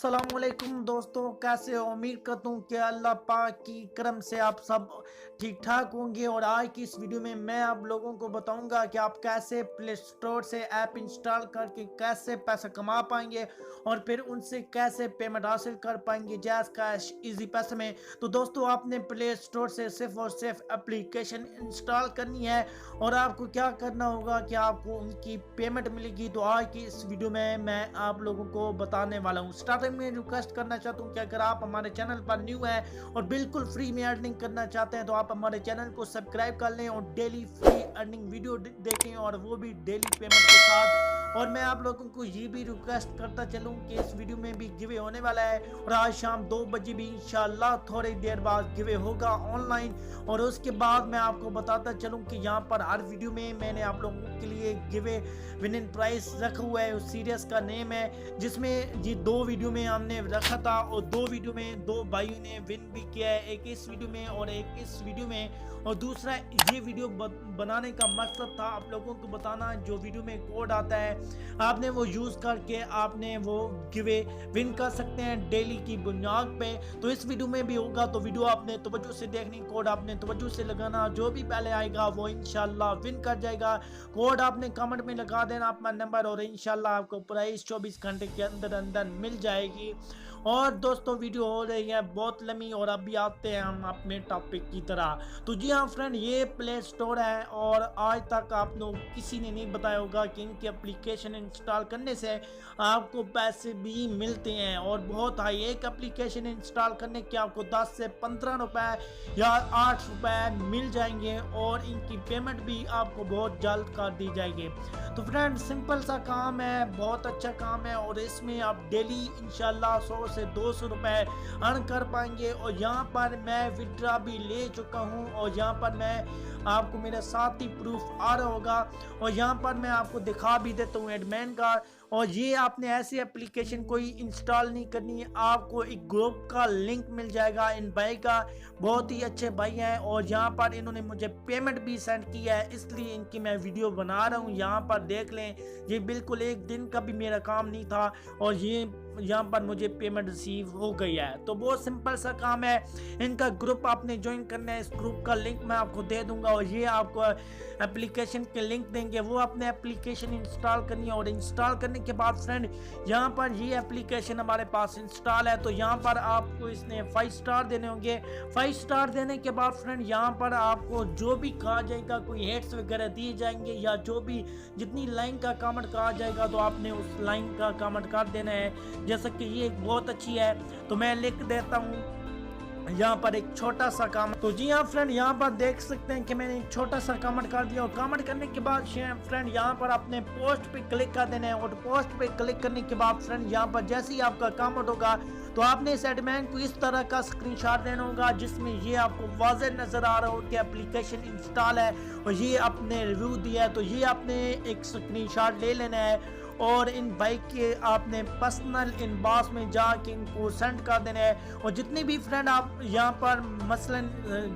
अस्सलामुअलैकुम दोस्तों, कैसे हो? उम्मीद करता हूँ कि अल्लाह पाक की करम से आप सब ठीक ठाक होंगे। और आज की इस वीडियो में मैं आप लोगों को बताऊंगा कि आप कैसे प्ले स्टोर से ऐप इंस्टॉल करके कैसे पैसा कमा पाएंगे और फिर उनसे कैसे पेमेंट हासिल कर पाएंगे जैज़ कैश इजी पैसे में। तो दोस्तों, आपने प्ले स्टोर से सिर्फ और सिर्फ एप्लीकेशन इंस्टॉल करनी है और आपको क्या करना होगा कि आपको उनकी पेमेंट मिलेगी। तो आज की इस वीडियो में मैं आप लोगों को बताने वाला हूँ। स्टार्टिंग में रिक्वेस्ट करना चाहता हूँ कि अगर आप हमारे चैनल पर न्यू है और बिल्कुल फ्री में अर्निंग करना चाहते हैं तो आप हमारे चैनल को सब्सक्राइब कर लें और डेली फ्री अर्निंग वीडियो देखें और वो भी डेली पेमेंट के साथ। और मैं आप लोगों को ये भी रिक्वेस्ट करता चलूं कि इस वीडियो में भी गिवे होने वाला है और आज शाम 2 बजे भी इंशाल्लाह थोड़ी देर बाद गिवे होगा ऑनलाइन। और उसके बाद मैं आपको बताता चलूं कि यहाँ पर हर वीडियो में मैंने आप लोगों के लिए गिवे विनिंग प्राइस रखा हुआ है। उस सीरीज का नेम है जिसमें ये 2 वीडियो में हमने रखा था और 2 वीडियो में 2 भाइयों ने विन भी किया है, एक इस वीडियो में और एक इस वीडियो में। और दूसरा ये वीडियो बनाने का मकसद था आप लोगों को बताना, जो वीडियो में कोड आता है आपने वो यूज़ करके आपने वो गिवे विन कर सकते हैं डेली की बुनियाद पे। तो इस वीडियो में भी होगा, तो वीडियो आपने तवज्जो से देखनी, कोड आपने तवज्जो से लगाना, जो भी पहले आएगा वो इंशाल्लाह विन कर जाएगा। कोड आपने कमेंट में लगा देना अपना नंबर और इंशाल्लाह आपको प्राइस 24 घंटे के अंदर अंदर मिल जाएगी। और दोस्तों, वीडियो हो रही है बहुत लंबी और अभी आते हैं हम अपने टॉपिक की तरह। तो जी हाँ फ्रेंड, ये प्ले स्टोर है और आज तक आप लोग किसी ने नहीं बताया होगा कि इनकी एप्लीकेशन इंस्टॉल करने से आपको पैसे भी मिलते हैं और बहुत हाई। एक एप्लीकेशन इंस्टॉल करने के आपको 10 से 15 रुपए या 8 रुपए मिल जाएंगे और इनकी पेमेंट भी आपको बहुत जल्द कर दी जाएगी। तो फ्रेंड, सिंपल सा काम है, बहुत अच्छा काम है और इसमें आप डेली इंशाल्लाह 100 से 200 रुपए अर्न कर पाएंगे। और यहाँ पर मैं विड्रा भी ले चुका हूँ और यहाँ पर मैं आपको मेरे साथ ही प्रूफ आ रहा होगा और यहाँ पर मैं आपको दिखा भी देता हूँ एडमिन कार्ड। और ये आपने ऐसी एप्लीकेशन कोई इंस्टॉल नहीं करनी है, आपको एक ग्रुप का लिंक मिल जाएगा इन भाई का, बहुत ही अच्छे भाई हैं और यहाँ पर इन्होंने मुझे पेमेंट भी सेंड किया है, इसलिए इनकी मैं वीडियो बना रहा हूँ। यहाँ पर देख लें, ये बिल्कुल एक दिन का भी मेरा काम नहीं था और ये यहाँ पर मुझे पेमेंट रिसीव हो गई है। तो बहुत सिंपल सा काम है, इनका ग्रुप आपने ज्वाइन करना है, इस ग्रुप का लिंक मैं आपको दे दूंगा और ये आपको एप्लीकेशन के लिंक देंगे, वो अपने एप्लीकेशन इंस्टॉल करनी है। और इंस्टॉल करने के बाद फ्रेंड, यहाँ पर ये एप्लीकेशन हमारे पास इंस्टॉल है तो यहाँ पर आपको इसने 5 स्टार देने होंगे। 5 स्टार देने के बाद फ्रेंड, यहाँ पर आपको जो भी कहा जाएगा, कोई हेड्स वगैरह दिए जाएंगे या जो भी जितनी लाइन का कमेंट कहा जाएगा तो आपने उस लाइन का कमेंट कर देना है। जैसा कि ये बहुत अच्छी है तो मैं लिख देता हूँ यहाँ पर एक छोटा सा कमेंट। तो जी हाँ फ्रेंड, यहाँ पर देख सकते हैं कि मैंने एक छोटा सा कमेंट कर दिया और कमेंट करने के बाद फ्रेंड यहाँ पर अपने पोस्ट पे क्लिक कर देना है। और पोस्ट पे क्लिक करने के बाद फ्रेंड, यहाँ पर जैसे ही आपका कमेंट होगा तो आपने इस एडमिन को इस तरह का स्क्रीनशॉट देना होगा जिसमें ये आपको वाज़ेह नजर आ रहा हो कि एप्लीकेशन इंस्टॉल है और ये आपने रिव्यू दिया है। तो ये आपने एक स्क्रीनशॉट ले लेना है और इन बाइक के आपने पर्सनल इनबॉक्स में जाके इनको सेंड कर देना है। और जितने भी फ्रेंड आप यहाँ पर मसलन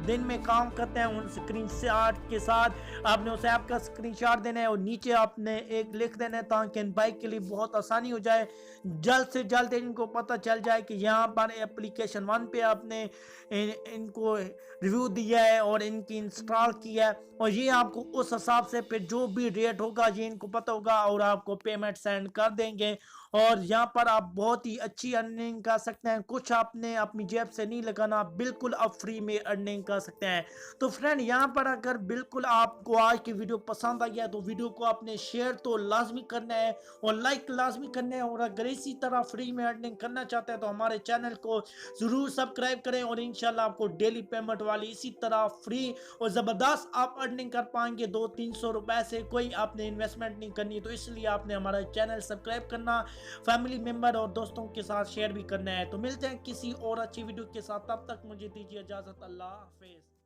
दिन में काम करते हैं उन स्क्रीनशॉट के साथ आपने उस ऐप का स्क्रीनशॉट देना है और नीचे आपने एक लिख देना है ताकि इन बाइक के लिए बहुत आसानी हो जाए, जल्द से जल्द इनको पता चल जाए कि यहाँ पर एप्लीकेशन 1 पे आपने इनको रिव्यू दिया है और इनकी इंस्टॉल किया है। और ये आपको उस हिसाब से फिर जो भी रेट होगा ये इनको पता होगा और आपको पेमेंट सेंड कर देंगे। और यहाँ पर आप बहुत ही अच्छी अर्निंग कर सकते हैं, कुछ आपने अपनी जेब से नहीं लगाना, बिल्कुल आप फ्री में अर्निंग कर सकते हैं। तो फ्रेंड, यहाँ पर अगर बिल्कुल आपको आज की वीडियो पसंद आई है तो वीडियो को आपने शेयर तो लाजमी करना है और लाइक लाजमी करना है। और अगर इसी तरह फ्री में अर्निंग करना चाहते हैं तो हमारे चैनल को ज़रूर सब्सक्राइब करें और इंशाल्लाह आपको डेली पेमेंट वाली इसी तरह फ्री और ज़बरदस्त आप अर्निंग कर पाएंगे 200-300 रुपए से। कोई आपने इन्वेस्टमेंट नहीं करनी, तो इसलिए आपने हमारा चैनल सब्सक्राइब करना, फैमिली मेंबर और दोस्तों के साथ शेयर भी करना है। तो मिलते हैं किसी और अच्छी वीडियो के साथ, तब तक मुझे दीजिए इजाजत। अल्लाह हाफिज।